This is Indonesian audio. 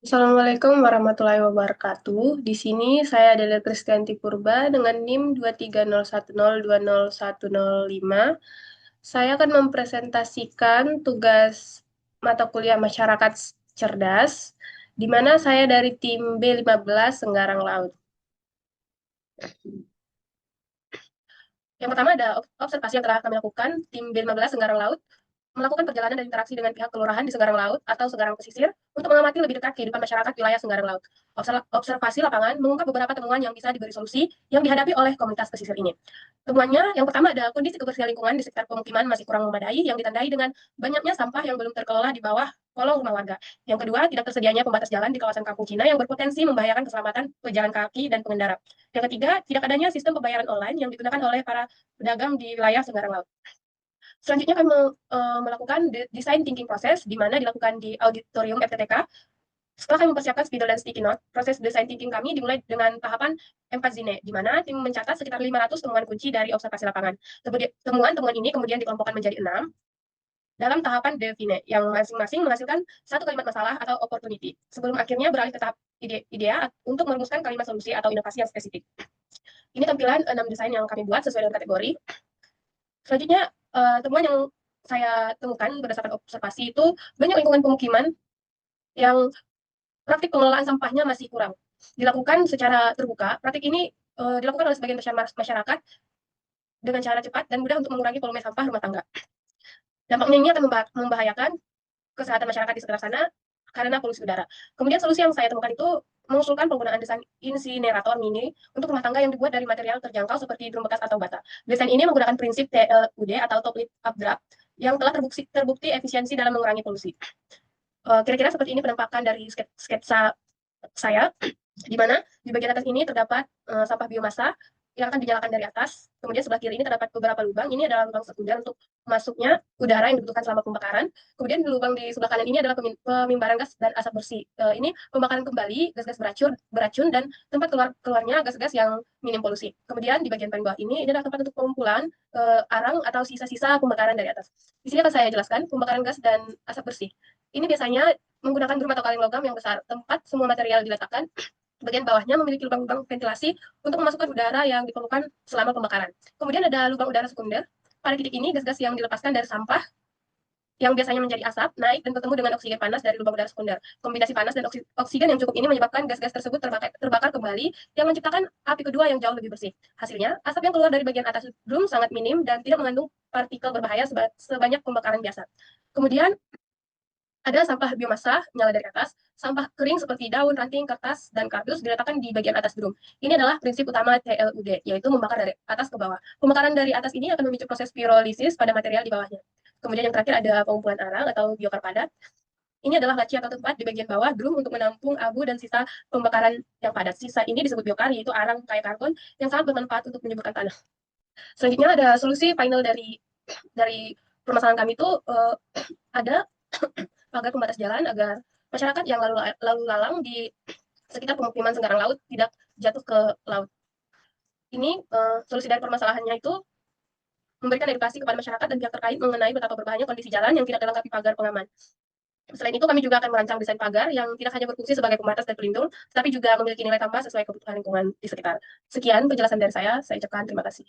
Assalamualaikum warahmatullahi wabarakatuh. Di sini saya adalah Kristianti Purba dengan NIM 23010201005. Saya akan mempresentasikan tugas mata kuliah Masyarakat Cerdas, di mana saya dari tim B15 Senggarang Laut. Yang pertama ada observasi yang telah kami lakukan, tim B15 Senggarang Laut melakukan perjalanan dan interaksi dengan pihak kelurahan di Segarang Laut atau Segarang Pesisir untuk mengamati lebih dekat kehidupan masyarakat wilayah Segarang Laut. Observasi lapangan mengungkap beberapa temuan yang bisa diberi solusi yang dihadapi oleh komunitas pesisir ini. Temuannya yang pertama ada kondisi kebersihan lingkungan di sekitar pemukiman masih kurang memadai yang ditandai dengan banyaknya sampah yang belum terkelola di bawah kolong rumah warga. Yang kedua, tidak tersedianya pembatas jalan di kawasan Kampung Cina yang berpotensi membahayakan keselamatan pejalan kaki dan pengendara. Yang ketiga, tidak adanya sistem pembayaran online yang digunakan oleh para pedagang di wilayah Segarang Laut. Selanjutnya kami melakukan design thinking proses, di mana dilakukan di auditorium FTTK. Setelah kami mempersiapkan spidol dan sticky note, proses design thinking kami dimulai dengan tahapan 4 zine, di mana tim mencatat sekitar 500 temuan kunci dari observasi lapangan. Temuan-temuan ini kemudian dikelompokkan menjadi 6 dalam tahapan define, yang masing-masing menghasilkan satu kalimat masalah atau opportunity, sebelum akhirnya beralih ke tahap idea untuk merumuskan kalimat solusi atau inovasi yang spesifik. Ini tampilan 6 desain yang kami buat sesuai dengan kategori. Selanjutnya, temuan yang saya temukan berdasarkan observasi itu banyak lingkungan pemukiman yang praktik pengelolaan sampahnya masih kurang dilakukan secara terbuka. Praktik ini dilakukan oleh sebagian besar masyarakat dengan cara cepat dan mudah untuk mengurangi volume sampah rumah tangga. Dampaknya ini akan membahayakan kesehatan masyarakat di sekitar sana karena polusi udara. Kemudian solusi yang saya temukan itu mengusulkan penggunaan desain insinerator mini untuk rumah tangga yang dibuat dari material terjangkau seperti drum bekas atau bata. Desain ini menggunakan prinsip TLUD atau top lift up draft yang telah terbukti efisiensi dalam mengurangi polusi. Kira-kira seperti ini penampakan dari sketsa saya, di mana di bagian atas ini terdapat sampah biomasa yang akan dinyalakan dari atas. Kemudian sebelah kiri ini terdapat beberapa lubang. Ini adalah lubang sekunder untuk masuknya udara yang dibutuhkan selama pembakaran. Kemudian di lubang di sebelah kanan ini adalah pemimbaran gas dan asap bersih. Ini pembakaran kembali gas-gas beracun dan tempat keluarnya gas-gas yang minim polusi. Kemudian di bagian paling bawah ini adalah tempat untuk pengumpulan arang atau sisa-sisa pembakaran dari atas. Di sini akan saya jelaskan pembakaran gas dan asap bersih. Ini biasanya menggunakan drum atau kaleng logam yang besar. Tempat semua material diletakkan. Bagian bawahnya memiliki lubang-lubang ventilasi untuk memasukkan udara yang diperlukan selama pembakaran. Kemudian ada lubang udara sekunder. Pada titik ini, gas-gas yang dilepaskan dari sampah yang biasanya menjadi asap naik dan bertemu dengan oksigen panas dari lubang udara sekunder. Kombinasi panas dan oksigen yang cukup ini menyebabkan gas-gas tersebut terbakar kembali yang menciptakan api kedua yang jauh lebih bersih. Hasilnya, asap yang keluar dari bagian atas drum sangat minim dan tidak mengandung partikel berbahaya sebanyak pembakaran biasa. Kemudian ada sampah biomasa nyala dari atas, sampah kering seperti daun, ranting, kertas, dan kardus diletakkan di bagian atas drum. Ini adalah prinsip utama TLUD, yaitu membakar dari atas ke bawah. Pembakaran dari atas ini akan memicu proses pirolisis pada material di bawahnya. Kemudian yang terakhir ada pengumpulan arang atau biokar padat. Ini adalah laci atau tempat di bagian bawah drum untuk menampung abu dan sisa pembakaran yang padat. Sisa ini disebut biokar, yaitu arang kayak karbon yang sangat bermanfaat untuk menyuburkan tanah. Selanjutnya ada solusi final dari permasalahan kami itu ada pagar pembatas jalan agar masyarakat yang lalu lalang di sekitar pemukiman Senggarang Laut tidak jatuh ke laut. Ini solusi dari permasalahannya itu memberikan edukasi kepada masyarakat dan pihak terkait mengenai betapa berbahayanya kondisi jalan yang tidak dilengkapi pagar pengaman. Selain itu, kami juga akan merancang desain pagar yang tidak hanya berfungsi sebagai pembatas dan pelindung, tapi juga memiliki nilai tambah sesuai kebutuhan lingkungan di sekitar. Sekian penjelasan dari saya ucapkan terima kasih.